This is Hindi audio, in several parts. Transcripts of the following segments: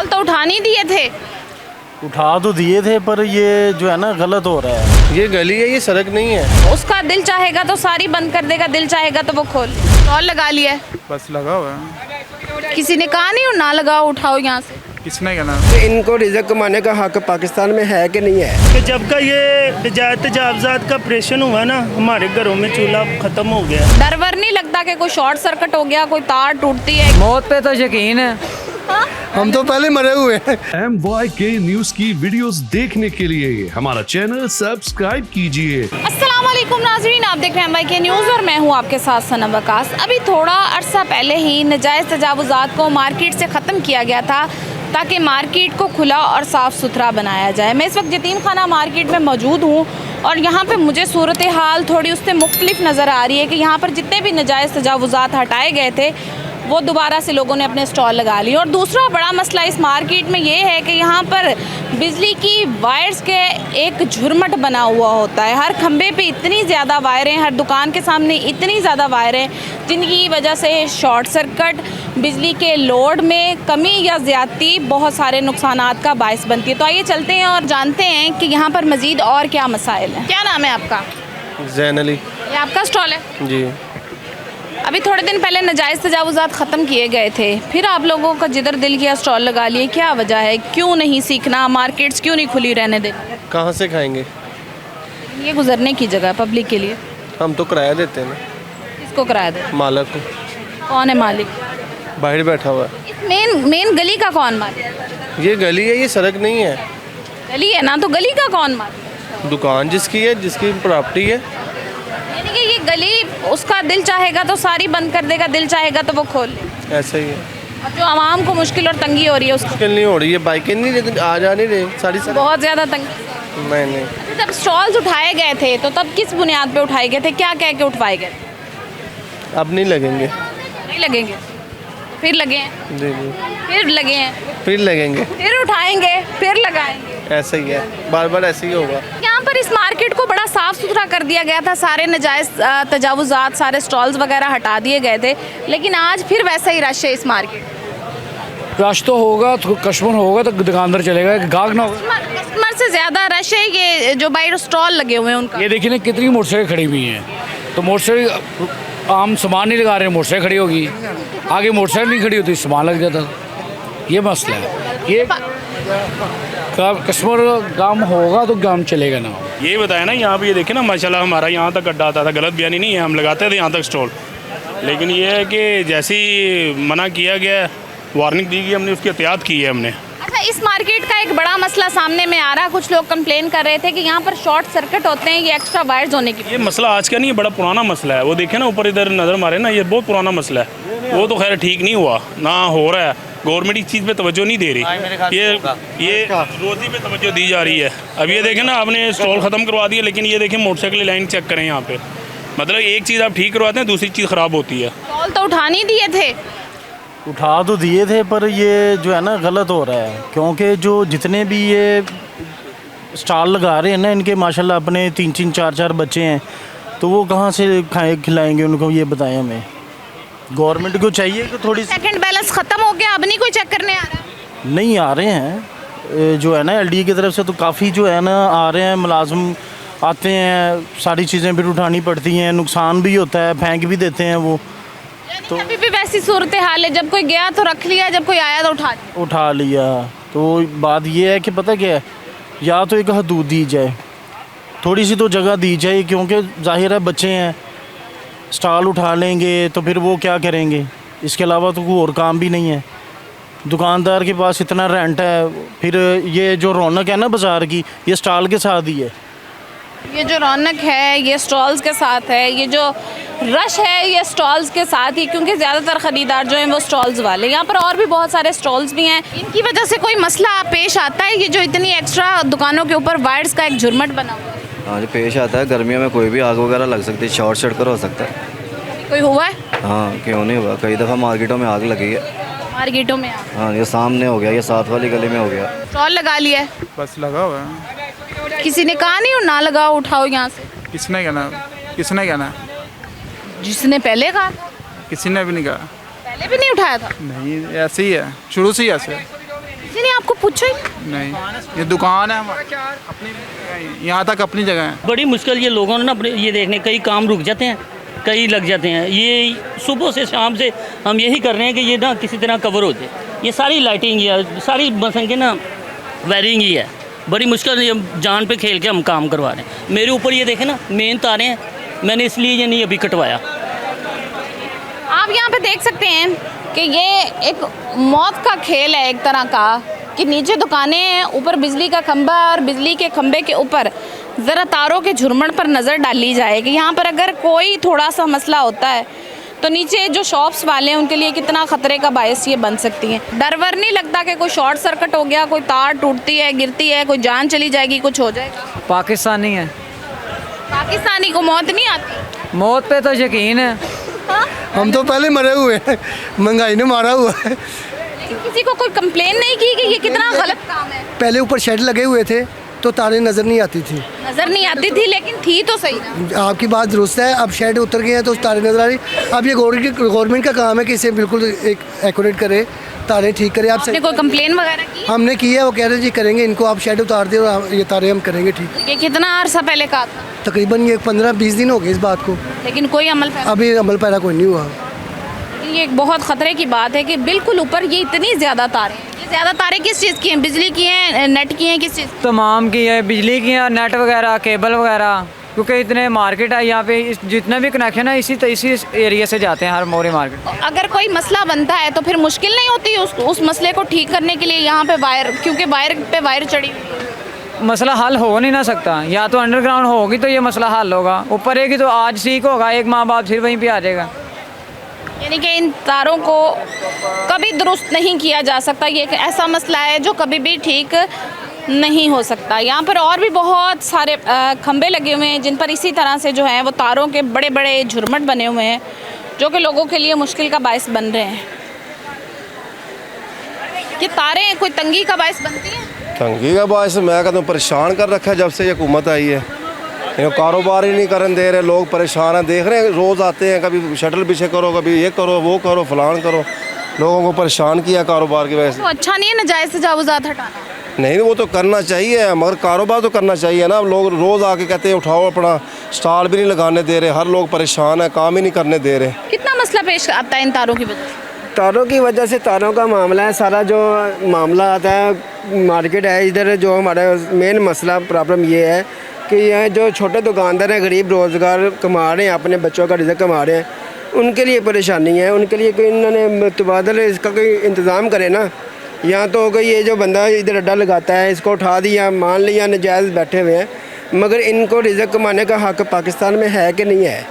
तो उठा नहीं दिए थे? उठा तो दिए थे, पर ये जो है ना गलत हो रहा है। ये गली है, ये सड़क नहीं है। उसका दिल चाहेगा तो सारी बंद कर देगा, दिल चाहेगा तो वो खोल। स्टॉल लगा लिया है, बस लगा हुआ है। किसी ने कहा नहीं और ना लगाओ, उठाओ यहाँ से। किसने कहना? इनको रिजक कमाने का हक पाकिस्तान में है कि नहीं है? कि जब का ये तजावजात का ऑपरेशन हुआ ना, हमारे घरों में चूल्हा खत्म हो गया। डर वर नहीं लगता कि कोई शॉर्ट सर्किट हो गया, कोई तार टूटती है? मौत पे तो यकीन है। हम तो पहले मरे हुए हैं। MYK न्यूज की वीडियोस देखने के लिए हमारा चैनल सब्सक्राइब कीजिए। अस्सलाम वालेकुम नाज़रीन, आप देख रहे हैं MYK न्यूज़ और मैं हूं आपके साथ सनम वकास। अभी थोड़ा अरसा पहले ही नाजायज़ तजावुज़ात को मार्केट से ख़त्म किया गया था ताकि मार्केट को खुला और साफ़ सुथरा बनाया जाए। मैं इस वक्त यतीम खाना मार्केट में मौजूद हूँ और यहाँ पे मुझे सूरत हाल थोड़ी उससे मुख्तलिफ नज़र आ रही है कि यहाँ पर जितने भी नाजायज़ तजावुज़ात हटाए गए थे वो दोबारा से लोगों ने अपने स्टॉल लगा लिए। और दूसरा बड़ा मसला इस मार्केट में ये है कि यहाँ पर बिजली की वायर्स के एक झुरमट बना हुआ होता है। हर खंबे पे इतनी ज़्यादा वायरें, हर दुकान के सामने इतनी ज़्यादा वायरें, जिनकी वजह से शॉर्ट सर्किट, बिजली के लोड में कमी या ज़्यादती बहुत सारे नुकसानात का बायस बनती है। तो आइए चलते हैं और जानते हैं कि यहाँ पर मज़ीद और क्या मसाइल हैं। क्या नाम है आपका? जैन अली। ये आपका स्टॉल है जी। अभी थोड़े दिन पहले नाजायज़ तजावुज़ात ख़त्म किए गए थे, फिर आप लोगों का जिधर दिल किया स्टॉल लगा लिए, क्या वजह है? क्यों नहीं सीखना? मार्केट्स क्यों नहीं खुली रहने दे? कहाँ से खाएंगे? ये गुजरने की जगह पब्लिक के लिए। हम तो किराया देते हैं ना। किसको किराया दे? मालिक को। कौन है मालिक? बाहर बैठा हुआ है। इस मेन गली का कौन मालिक? ये गली है, ये सड़क नहीं है। गली है ना, तो गली का कौन मालिक? दुकान जिसकी है, जिसकी प्रॉपर्टी है। यानी कि ये गली उसका दिल चाहेगा तो सारी बंद कर देगा, दिल चाहेगा तो वो खोल ले। ऐसा ही है। अब जो आवाम को मुश्किल और तंगी हो रही है उसको मुश्किल नहीं हो रही है, बाइकें नहीं लेकिन आ जा नहीं रही सारी सड़क। बहुत ज़्यादा तंगी। नहीं। जब स्टॉल्स उठाए गए थे तो तब किस बुनियाद पे उठाए गए थे? क्या कह के उठवाए गए? अब नहीं लगेंगे। नहीं लगेंगे, फिर लगे हैं, जी जी। फिर लगे हैं, फिर लगेंगे। फिर उठाएंगे, फिर लगाएंगे। ऐसा ही है, बार बार ऐसे ही होगा। यहाँ पर इस मार्केट को बड़ा साफ़ सुथरा कर दिया गया था, सारे नाजायज़ तजावुज़ात, सारे स्टॉल्स वगैरह हटा दिए गए थे, लेकिन आज फिर वैसा ही रश है इस मार्केट। रश तो होगा, तो कस्टमर होगा तो दुकानदार चलेगा, गाहक ना होगा। कस्टमर से ज़्यादा रश है ये जो बाहर स्टॉल लगे हुए हैं उनका। ये देखिए ना कितनी मोटरसाइकिल खड़ी हुई हैं, तो मोटरसाइकिल आम सामान नहीं लगा रहे, मोटरसाइकिल खड़ी होगी, आगे मोटरसाइकिल नहीं खड़ी होती सामान लग जाता। ये मसला है। ये कस्टमर काम होगा तो काम चलेगा ना। यही बताया ना, यहाँ पे ये देखे ना माशाल्लाह, हमारा यहाँ तक अड्डा आता था, गलत बयानी नहीं है, हम लगाते थे यहाँ तक स्टॉल। लेकिन ये है कि जैसे ही मना किया गया, वार्निंग दी गई, हमने उसकी एहतियात की है हमने। अच्छा, इस मार्केट का एक बड़ा मसला सामने में आ रहा है, कुछ लोग कंप्लेन कर रहे थे कि यहाँ पर शॉर्ट सर्किट होते हैं, ये एक्स्ट्रा वायर्स होने की। ये मसला आज का नहीं है, बड़ा पुराना मसला है। वो देखे ना ऊपर इधर नज़र मारे ना, ये बहुत पुराना मसला है। वो तो खैर ठीक नहीं हुआ ना, हो रहा है। गवर्नमेंट इस चीज़ पे तवज्जो नहीं दे रही, ये रोज़ी पे तवज्जो दी जा रही है। अब ये देखें ना, आपने स्टॉल ख़त्म करवा दिया, लेकिन ये देखें मोटरसाइकिल लाइन चेक करें यहाँ पे। मतलब एक चीज़ आप ठीक करवाते हैं, दूसरी चीज़ ख़राब होती है। स्टॉल तो उठा नहीं दिए थे? उठा तो दिए थे, पर ये जो है ना गलत हो रहा है, क्योंकि जो जितने भी ये स्टॉल लगा रहे हैं ना, इनके माशाल्लाह अपने 3-3, 4-4 बच्चे हैं, तो वो कहाँ से खाए खिलाएंगे उनको? ये बताएं हमें। गवर्नमेंट को चाहिए कि थोड़ी सेकंड बैलेंस ख़त्म हो गया, अब नहीं कोई चेक करने आ रहा? नहीं आ रहे हैं, जो है ना LDA की तरफ से तो काफ़ी जो है ना आ रहे हैं, मुलाजिम आते हैं, सारी चीज़ें फिर उठानी पड़ती हैं, नुकसान भी होता है, फेंक भी देते हैं वो। तो अभी भी वैसी सूरत हाल है, जब कोई गया तो रख लिया, जब कोई आया तो उठा लिया। तो बात ये है कि पता क्या है, या तो एक हदूद दी जाए, थोड़ी सी तो जगह दी जाए, क्योंकि जाहिर है बच्चे हैं, स्टॉल उठा लेंगे तो फिर वो क्या करेंगे? इसके अलावा तो कोई और काम भी नहीं है। दुकानदार के पास इतना रेंट है, फिर ये जो रौनक है ना बाज़ार की, ये स्टॉल के साथ ही है। ये जो रौनक है ये स्टॉल्स के साथ है, ये जो रश है ये स्टॉल्स के साथ ही, क्योंकि ज़्यादातर ख़रीदार जो हैं वो स्टॉल्स वाले। यहाँ पर और भी बहुत सारे स्टॉल्स भी हैं, इनकी वजह से कोई मसला पेश आता है? ये जो इतनी एक्स्ट्रा दुकानों के ऊपर वायर्स का एक झुरमट बना हुआ है। हाँ जी, पेश आता है। गर्मियों में कोई भी आग वगैरह लग सकती है, शॉर्ट सर्किट हो सकता है। कोई हुआ है? हाँ, क्यों नहीं हुआ, कई दफ़ा मार्केटों में आग लगी है। मार्केटों में? हाँ, ये सामने हो गया, ये साथ वाली गली में हो गया। स्टॉल लगा लिया है, बस लगा हुआ है। किसी ने कहा नहीं और ना लगाओ, उठाओ यहाँ से? किसने कहना? किसने कहना? जिसने पहले कहा था। किसी ने भी नहीं कहा। पहले भी नहीं उठाया था? नहीं, ऐसे ही है, शुरू से ही ऐसे है। किसी ने आपको पूछा ही? नहीं, ये दुकान है हमारी, अपनी यहाँ तक अपनी जगह है। बड़ी मुश्किल ये लोगों ने ना अपने ये देखने, कई काम रुक जाते हैं, कई लग जाते हैं। ये सुबह से शाम से हम यही कर रहे हैं कि ये ना किसी तरह कवर हो जाए। ये सारी लाइटिंग है, सारी बसन के ना वायरिंग ही है। बड़ी मुश्किल ये जान पे खेल के हम काम करवा रहे हैं। मेरे ऊपर ये देखें ना मेन तारें हैं, मैंने इसलिए ये नहीं अभी कटवाया। आप यहाँ पे देख सकते हैं कि ये एक मौत का खेल है एक तरह का, कि नीचे दुकानें हैं, ऊपर बिजली का खंभा है और बिजली के खंभे के ऊपर ज़रा तारों के झुरमट पर नज़र डाली जाए कि यहाँ पर अगर कोई थोड़ा सा मसला होता है तो नीचे जो शॉप्स वाले हैं उनके लिए कितना ख़तरे का बायस ये बन सकती है। डर वर नहीं लगता कि कोई शॉर्ट सर्किट हो गया, कोई तार टूटती है, गिरती है, कोई जान चली जाएगी, कुछ हो जाएगा? पाकिस्तानी है, पाकिस्तानी को मौत नहीं आती? मौत पे तो यकीन है। हम तो पहले मरे हुए हैं, महंगाई ने मारा हुआ है। लेकिन किसी को कोई कंप्लेन नहीं की कि ये कितना गलत काम है? पहले ऊपर शेड लगे हुए थे तो तारें नज़र नहीं आती थी। नज़र नहीं आती थी, लेकिन थी तो सही ना। आपकी बात दुरुस्त है, अब शेड उतर गए हैं तो तारें नज़र आ रही। अब ये गवर्नमेंट का काम है कि इसे बिल्कुल एक एक्यूरेट करे, तारें ठीक करे। आप आपने कोई कंप्लेन वगैरह की? हमने की है, वो कह रहे हैं जी करेंगे, इनको आप शेड उतार दें और ये तारें हम करेंगे ठीक। ये कितना अरसा पहले कहा था? तकरीबन ये 15-20 दिन हो गए इस बात को, लेकिन कोई अमल पैरा? अभी अमल पैरा कोई नहीं हुआ। ये एक बहुत ख़तरे की बात है कि बिल्कुल ऊपर ये इतनी ज़्यादा तारें, ये ज़्यादा तारें किस चीज़ की हैं? बिजली की हैं, नेट की हैं, किस चीज़? तमाम की है, बिजली की है, नेट वगैरह, केबल वगैरह, क्योंकि इतने मार्केट है यहाँ पे, जितने भी कनेक्शन है इसी एरिया से जाते हैं हर मोरी मार्केट। अगर कोई मसला बनता है तो फिर मुश्किल नहीं होती उस मसले को ठीक करने के लिए यहाँ पे वायर, क्योंकि वायर पे वायर चढ़ी हुई है? मसला हल हो नहीं ना सकता, या तो अंडरग्राउंड होगी तो ये मसला हल होगा, ऊपर रहेगी तो आज ठीक होगा, एक माँ बाप फिर वहीं पे आ जाएगा। यानी कि इन तारों को कभी दुरुस्त नहीं किया जा सकता। ये एक ऐसा मसला है जो कभी भी ठीक नहीं हो सकता। यहाँ पर और भी बहुत सारे खंभे लगे हुए हैं जिन पर इसी तरह से जो है वो तारों के बड़े बड़े झुरमट बने हुए हैं जो कि लोगों के लिए मुश्किल का बायस बन रहे हैं। ये तारें कोई तंगी का बायस बनती हैं? तंगी का बायस मैं कहता हूँ परेशान कर रखा है जब से ये हुकूमत आई है। ये कारोबार ही नहीं करने दे रहे, लोग परेशान हैं। देख रहे हैं रोज़ आते हैं, कभी शटल पीछे करो, कभी ये करो, वो करो, फलान करो। लोगों को परेशान किया कारोबार की वजह से। तो अच्छा नहीं है नाजायज़ तजावुज़ात हटाना? नहीं, वो तो करना चाहिए, मगर कारोबार तो करना चाहिए ना। लोग रोज़ आके कहते हैं उठाओ, अपना स्टॉल भी नहीं लगाने दे रहे, हर लोग परेशान है, काम ही नहीं करने दे रहे। कितना मसला पेश आता है इन तारों की वजह से? तारों की वजह से, तारों का मामला है सारा, जो मामला आता है मार्केट है इधर, जो हमारा मेन मसला प्रॉब्लम ये है कि यह जो छोटे दुकानदार हैं, गरीब रोज़गार कमा रहे हैं, अपने बच्चों का रिज़्क़ कमा रहे हैं, उनके लिए परेशानी है। उनके लिए कोई इन्होंने तबादला इसका कोई इंतज़ाम करे ना। यहाँ तो हो गई, ये जो बंदा इधर अड्डा लगाता है इसको उठा दिया, मान लिया नाजायज़ बैठे हुए हैं, मगर इनको रिज़्क़ कमाने का हक़ पाकिस्तान में है कि नहीं है।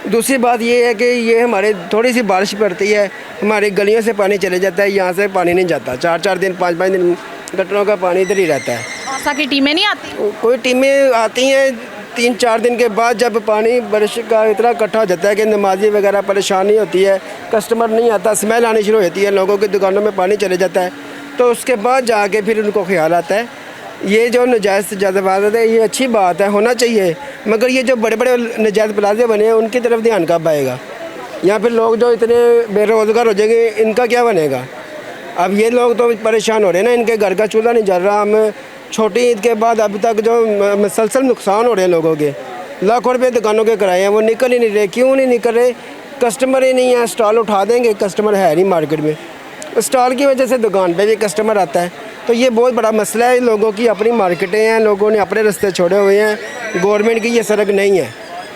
दूसरी बात ये है कि ये हमारे थोड़ी सी बारिश पड़ती है, हमारी गलियों से पानी चले जाता है, यहाँ से पानी नहीं जाता। 4-4 दिन 5-5 दिन गटरों का पानी इधर ही रहता है। औसा की टीमें नहीं आती? कोई टीमें आती हैं 3-4 दिन के बाद, जब पानी बारिश का इतना इकट्ठा हो जाता है कि नमाजी वगैरह परेशानी होती है, कस्टमर नहीं आता, स्मेल आनी शुरू होती है, लोगों की दुकानों में पानी चले जाता है, तो उसके बाद जाके फिर उनको ख्याल आता है। ये जो नाजायज़ तजावुज़ात है ये अच्छी बात है, होना चाहिए, मगर ये जो बड़े बड़े नाजायज़ प्लाजे बने हैं उनकी तरफ ध्यान कब आएगा? या फिर लोग जो इतने बेरोज़गार हो जाएंगे, इनका क्या बनेगा? अब ये लोग तो परेशान हो रहे हैं ना, इनके घर का चूल्हा नहीं जल रहा। हम छोटी ईद के बाद अभी तक जो मुसलसल नुकसान हो रहे हैं लोगों के, लाखों रुपये दुकानों के किराए हैं, वो निकल ही नहीं रहे। क्यों नहीं निकल रहे? कस्टमर ही नहीं है। स्टॉल उठा देंगे, कस्टमर है नहीं मार्केट में, स्टॉल की वजह से दुकान पे भी कस्टमर आता है। तो ये बहुत बड़ा मसला है। लोगों की अपनी मार्केटें हैं, लोगों ने अपने रास्ते छोड़े हुए हैं, गवर्नमेंट की ये सड़क नहीं है।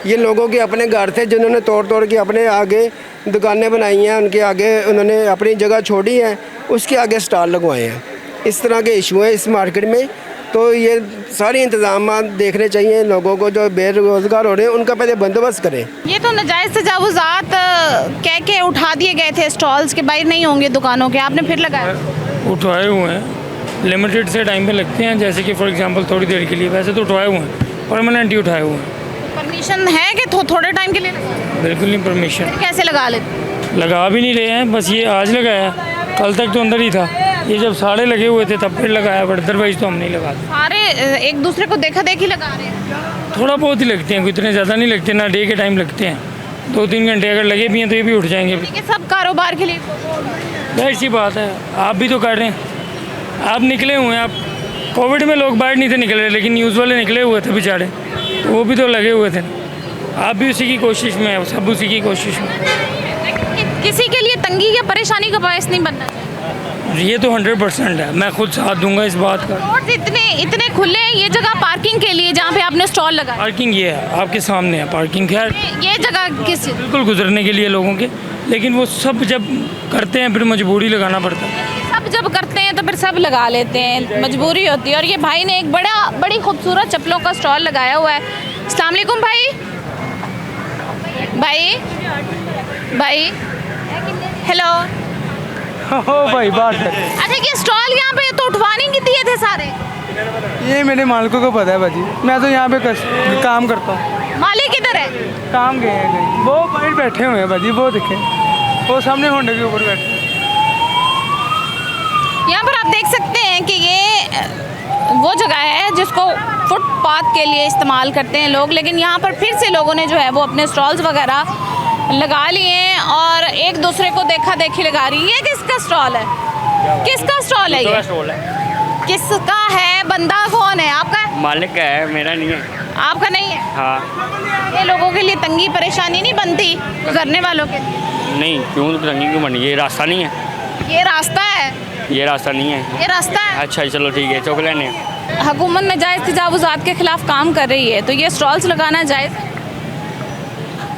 ये लोगों के अपने घर थे जिन्होंने तोड़ के अपने आगे दुकानें बनाई हैं, उनके आगे उन्होंने अपनी जगह छोड़ी है, उसके आगे स्टॉल लगवाए हैं। इस तरह के इशू हैं इस मार्केट में। तो ये सारे इंतजाम देखने चाहिए लोगों को, जो बेरोज़गार हो रहे हैं उनका पहले बंदोबस्त करें। ये तो नाजायज़ तजावुज़ात कह के उठा दिए गए थे, स्टॉल्स के बाहर नहीं होंगे दुकानों के, आपने फिर लगाया? उठवाए हुए हैं, लिमिटेड से टाइम पे लगते हैं, जैसे कि फॉर एग्जांपल थोड़ी देर के लिए। वैसे तो उठवाए हुए हैं, परमानेंट ही उठाए हुए हैं। परमिशन है कि थोड़े टाइम के लिए लगा? बिल्कुल नहीं परमिशन। कैसे लगा लेते? लगा भी नहीं रहे हैं, बस ये आज लगाया, कल तक तो अंदर ही था। ये जब सारे लगे हुए थे तब फिर लगाया, बट अदरवाइज तो हम नहीं लगाते। सारे एक दूसरे को देखा देखी लगा रहे हैं? थोड़ा बहुत ही लगते हैं, इतने ज़्यादा नहीं लगते ना। डे के टाइम लगते हैं, 2-3 घंटे अगर लगे भी हैं तो ये भी उठ जाएंगे। ठीक है, सब कारोबार के लिए जाहिर सी बात है, आप भी तो कर रहे हैं, आप निकले हुए हैं, आप कोविड में लोग बाहर नहीं थे निकल रहे, लेकिन न्यूज़ वाले निकले हुए थे बेचारे, तो वो भी तो लगे हुए थे। आप भी उसी की कोशिश में है, सब उसी की कोशिश में। किसी के लिए तंगी या परेशानी का बायस नहीं बनना चाहिए। ये तो 100% है, मैं खुद साथ दूंगा इस बात का। रोड इतने खुले हैं, ये जगह पार्किंग के लिए जहाँ पे आपने स्टॉल लगाया, पार्किंग ये है आपके सामने है पार्किंग, खैर ये जगह किस बिल्कुल गुजरने के लिए लोगों के, लेकिन वो सब जब करते हैं फिर मजबूरी लगाना पड़ता है। सब जब करते हैं तो फिर सब लगा लेते हैं, मजबूरी होती है। और ये भाई ने एक बड़ी खूबसूरत चप्पलों का स्टॉल लगाया हुआ है। अस्सलाम वालेकुम भाई। हेलो। हो भाई बात है। अच्छा, ये स्टॉल यहाँ पे तो उठवाने नहीं दिए थे सारे? ये मेरे मालिकों को पता है भाजी, मैं तो यहाँ पे काम करता हूँ। मालिक किधर है? काम गए हैं कहीं, वो बाहर बैठे हुए हैं भाजी, वो दिखे, वो सामने होंडे के ऊपर बैठे। यहाँ पर आप देख सकते हैं कि ये वो जगह है जिसको फुटपाथ के लिए इस्तेमाल करते हैं लोग, लेकिन यहाँ पर फिर से लोगों ने जो है वो अपने स्टॉल्स वगैरह लगा लिए हैं और एक दूसरे को देखा देखी लगा रही है। ये किसका स्टॉल है? किसका स्टॉल है? ये किसका है? बंदा कौन है? आपका है? मालिक का है, मेरा नहीं है। आपका नहीं है? हाँ। ये लोगों के लिए तंगी परेशानी नहीं बनती गुजरने वालों के लिए? नहीं, क्यों तंगी क्यों बनी? ये रास्ता नहीं है। ये रास्ता है? ये रास्ता नहीं है। ये रास्ता है। अच्छा चलो ठीक है, चौक लेने। हुकूमत नाजायज़ तजावुज़ात के खिलाफ काम कर रही है, तो ये स्टॉल्स लगाना जायज़ है?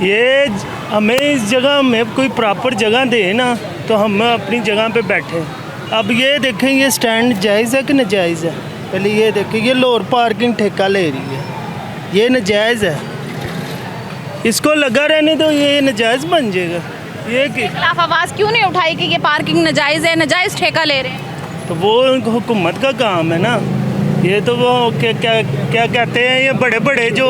ये हमें इस जगह में कोई प्रॉपर जगह दे ना, तो हम अपनी जगह पे बैठे। अब ये देखें, ये स्टैंड जायज़ है कि नाजायज़ है? पहले ये देखें, ये लोअर पार्किंग ठेका ले रही है, ये नाजायज़ है। इसको लगा रहने तो ये नाजायज़ बन जाएगा। ये कि खिलाफ आवाज़ क्यों नहीं उठाई कि ये पार्किंग नाजायज़ है, नाजायज़ ठेका ले रहे हैं? तो वो हुकूमत का काम है ना, ये तो वो क्या कहते हैं, ये बड़े बड़े जो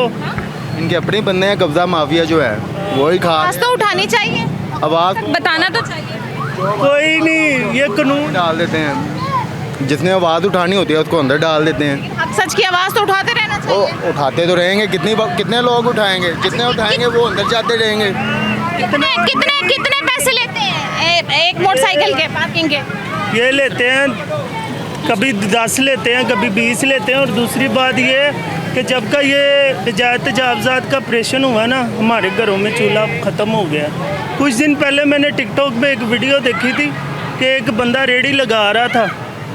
इनके अपने बंदे हैं, कब्जा माफिया जो है वही खा। आवाज़ तो उठानी चाहिए, आवाज़ बताना तो चाहिए। कोई नहीं, ये कानून डाल देते हैं, जिसने आवाज़ उठानी होती है उसको अंदर डाल देते हैं। अब सच की आवाज़ तो उठाते रहना चाहिए। उठाते तो रहेंगे, कितने लोग उठाएंगे? जितने उठाएंगे वो अंदर जाते रहेंगे। कितने पैसे लेते हैं एक मोटरसाइकिल के पार्किंग के? ये लेते हैं, कभी 10 लेते हैं, कभी 20 लेते हैं। और दूसरी बात ये कि जब का ये तजावुज़ात का ऑपरेशन हुआ ना, हमारे घरों में चूल्हा ख़त्म हो गया। कुछ दिन पहले मैंने टिकटॉक पे एक वीडियो देखी थी कि एक बंदा रेड़ी लगा रहा था,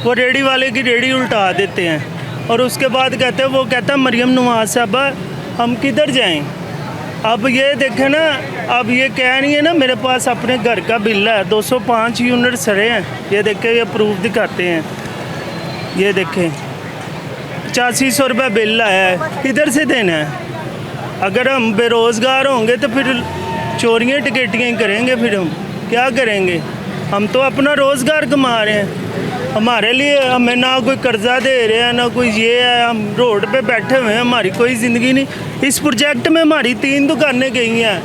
वो रेड़ी वाले की रेड़ी उल्टा देते हैं और उसके बाद वो कहता है मरियम नवाज साहबा हम किधर जाएं? अब ये देखें ना, अब ये कह रही है ना मेरे पास अपने घर का बिल है, 205 यूनिट सरे हैं। ये देखें, ये प्रूफ दिखाते हैं, ये देखें 8500 रुपये बिल आया है, किधर से देना है? अगर हम बेरोज़गार होंगे तो फिर चोरियाँ टिकटियाँ करेंगे, फिर हम क्या करेंगे? हम तो अपना रोज़गार कमा रहे हैं, हमारे लिए हमें ना कोई कर्जा दे रहे हैं ना कोई ये है, हम रोड पे बैठे हुए हैं, हमारी कोई ज़िंदगी नहीं। इस प्रोजेक्ट में हमारी 3 दुकानें गई हैं,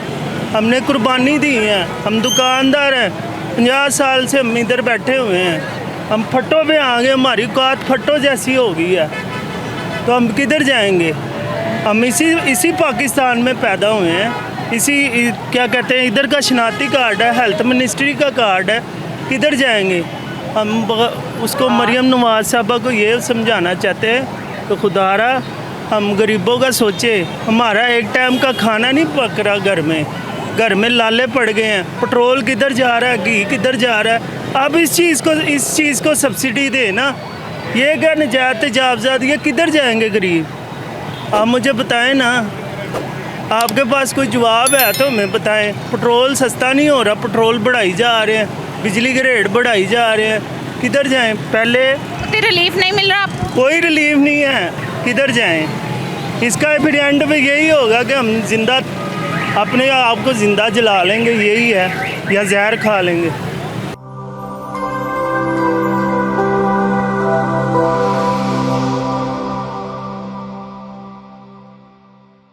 हमने कुर्बानी दी है, हम दुकानदार हैं, 50 साल से हम इधर बैठे हुए हैं, हम फट्टों पे आ गए, हमारी औकात फट्टों जैसी हो गई है, तो हम किधर जाएंगे? हम इसी पाकिस्तान में पैदा हुए हैं, इसी क्या कहते हैं, इधर का शनाख्ती कार्ड है, हेल्थ मिनिस्ट्री का कार्ड है, किधर जाएंगे हम? उसको मरियम नवाज साहबा को ये समझाना चाहते हैं तो खुदारा हम गरीबों का सोचे। हमारा एक टाइम का खाना नहीं पक रहा, घर में लाले पड़ गए हैं, पेट्रोल किधर जा रहा है, घी किधर जा रहा है। अब इस चीज़ को सब्सिडी दे ना, ये क्या निजात तजावुज़ात, ये किधर जाएंगे गरीब? आप मुझे बताएं ना, आपके पास कोई जवाब है तो हमें बताएं। पेट्रोल सस्ता नहीं हो रहा, पेट्रोल बढ़ाई जा रहे हैं, बिजली के रेट बढ़ाई जा रहे हैं, किधर जाएं? पहले रिलीफ नहीं मिल रहा आपको? कोई रिलीफ नहीं है, किधर जाएं? इसका फिर एंड पे यही होगा कि हम जिंदा अपने आप को ज़िंदा जला लेंगे, यही है, या जहर खा लेंगे।